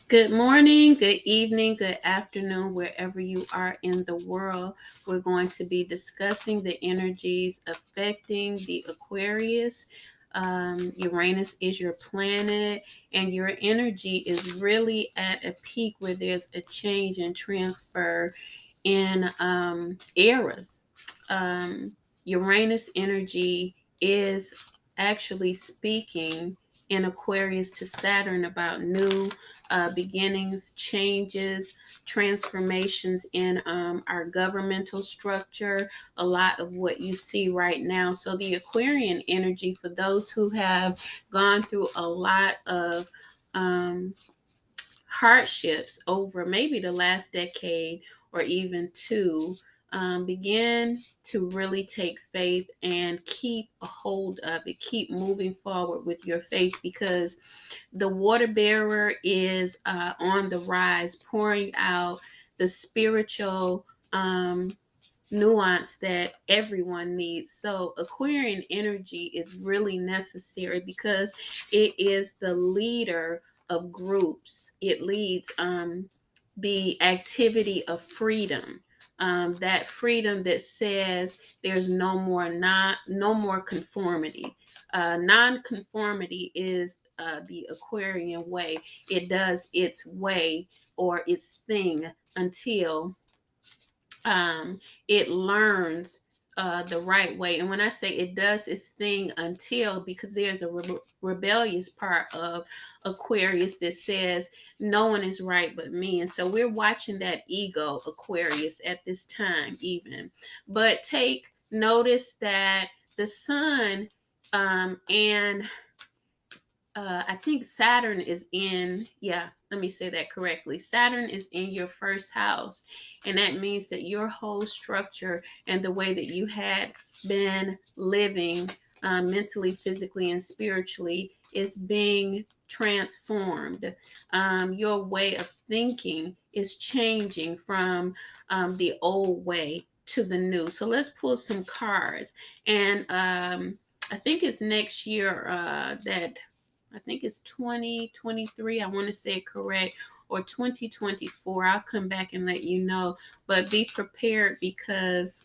Good morning, good evening, good afternoon, wherever you are in the world. We're going to be discussing the energies affecting the Aquarius. Uranus is your planet, and your energy is really at a peak where there's a change and transfer in eras. Uranus energy is actually speaking in Aquarius to Saturn about new beginnings, changes, transformations in our governmental structure, a lot of what you see right now. So, the Aquarian energy, for those who have gone through a lot of um, hardships over maybe the last decade or even two, begin to really take faith and keep a hold of it, keep moving forward with your faith, because the water bearer is on the rise, pouring out the spiritual nuance that everyone needs. So, Aquarian energy is really necessary because it is the leader of groups. It leads the activity of freedom. That freedom that says there's no more conformity. Non-conformity is the Aquarian way. It does its way or its thing until it learns the right way. And when I say it does its thing until, because there's a rebellious part of Aquarius that says no one is right but me. And so we're watching that ego Aquarius at this time, even. But take notice that the sun and I think Saturn is in, yeah, let me say that correctly. Saturn is in your first house. And that means that your whole structure and the way that you had been living mentally, physically, and spiritually is being transformed. Your way of thinking is changing from the old way to the new. So let's pull some cards. And I think it's next year that I think it's 2023. I want to say it correct, or 2024. I'll come back and let you know. But be prepared because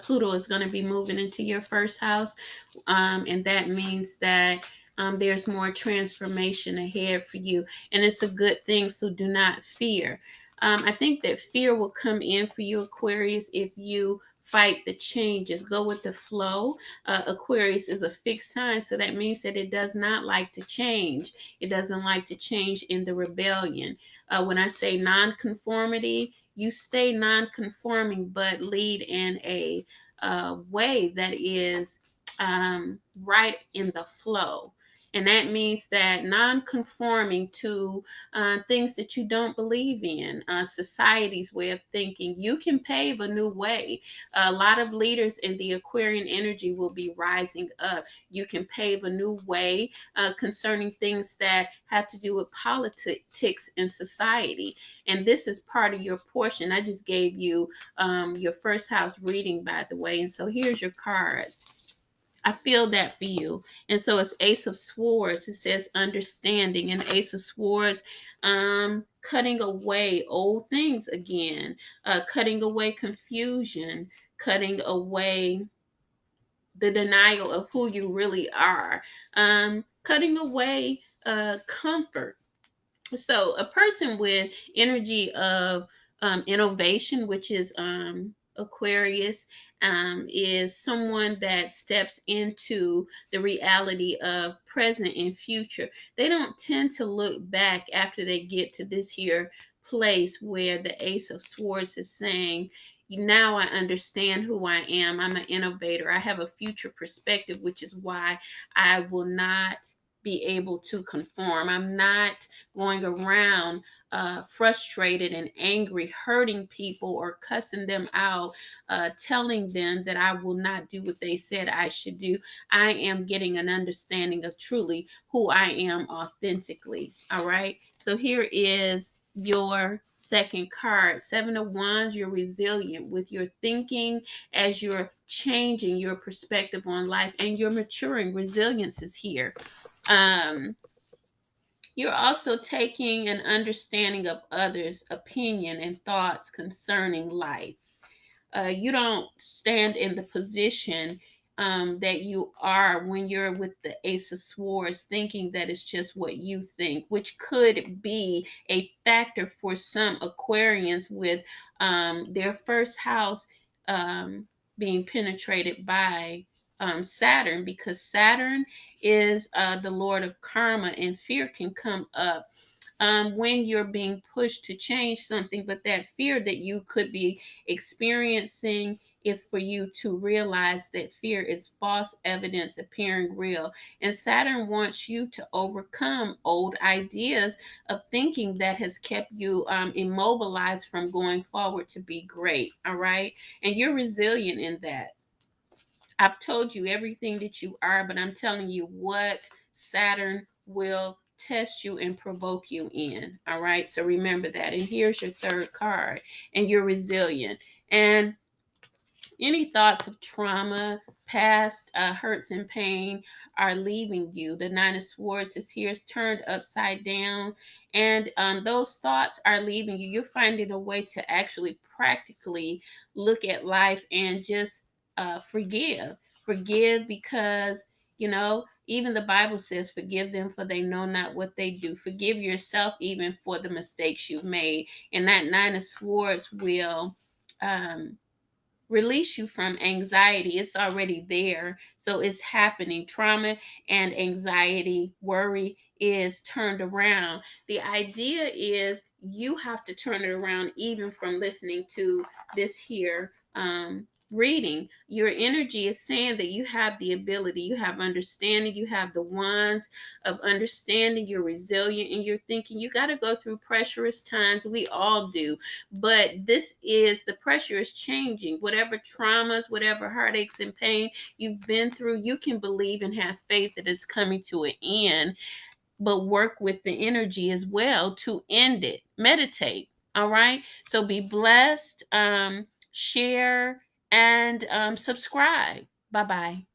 Pluto is going to be moving into your first house. And that means that there's more transformation ahead for you. And it's a good thing. So do not fear. I think that fear will come in for you, Aquarius, if you fight the changes, go with the flow. Aquarius is a fixed sign, so that means that it does not like to change. It doesn't like to change in the rebellion. When I say non-conformity, you stay non-conforming, but lead in a way that is right in the flow. And that means that non-conforming to things that you don't believe in, society's way of thinking, you can pave a new way. A lot of leaders in the Aquarian energy will be rising up. You can pave a new way concerning things that have to do with politics and society. And this is part of your portion. I just gave you your first house reading, by the way. And so here's your cards. I feel that for you. And so it's Ace of Swords. It says understanding. And Ace of Swords, cutting away old things again, cutting away confusion, cutting away the denial of who you really are, cutting away comfort. So a person with energy of innovation, which is Aquarius, is someone that steps into the reality of present and future. They don't tend to look back after they get to this here place where the Ace of Swords is saying, now I understand who I am. I'm an innovator. I have a future perspective, which is why I will not be able to conform. I'm not going around frustrated and angry, hurting people or cussing them out, telling them that I will not do what they said I should do. I am getting an understanding of truly who I am authentically. All right. So here is your second card, Seven of Wands. You're resilient with your thinking as you're changing your perspective on life and you're maturing. Resilience is here. um You're also taking an understanding of others' opinion and thoughts concerning life. You don't stand in the position that you are when you're with the Ace of Swords, thinking that it's just what you think, which could be a factor for some Aquarians with their first house um, being penetrated by Saturn, because Saturn is the Lord of karma, and fear can come up when you're being pushed to change something. But that fear that you could be experiencing is for you to realize that fear is false evidence appearing real. And Saturn wants you to overcome old ideas of thinking that has kept you immobilized from going forward to be great. All right. And you're resilient in that. I've told you everything that you are, but I'm telling you what Saturn will test you and provoke you in. All right. So remember that. And here's your third card, and you're resilient. And any thoughts of trauma, past hurts and pain are leaving you. The Nine of Swords is here, it's turned upside down, and those thoughts are leaving you. You're finding a way to actually practically look at life and just forgive. Forgive because, even the Bible says, forgive them for they know not what they do. Forgive yourself even for the mistakes you've made. And that Nine of Swords will. Release you from anxiety. It's already there. So it's happening. Trauma and anxiety, worry is turned around. The idea is you have to turn it around even from listening to this here reading. Your energy is saying that you have the ability, you have understanding, you have the wands of understanding, you're resilient, and you're thinking. You got to go through pressurous times. We all do, but this is, the pressure is changing. Whatever traumas, whatever heartaches and pain you've been through, you can believe and have faith that it's coming to an end, but work with the energy as well to end it. Meditate. All right. So be blessed. Share and subscribe. Bye bye.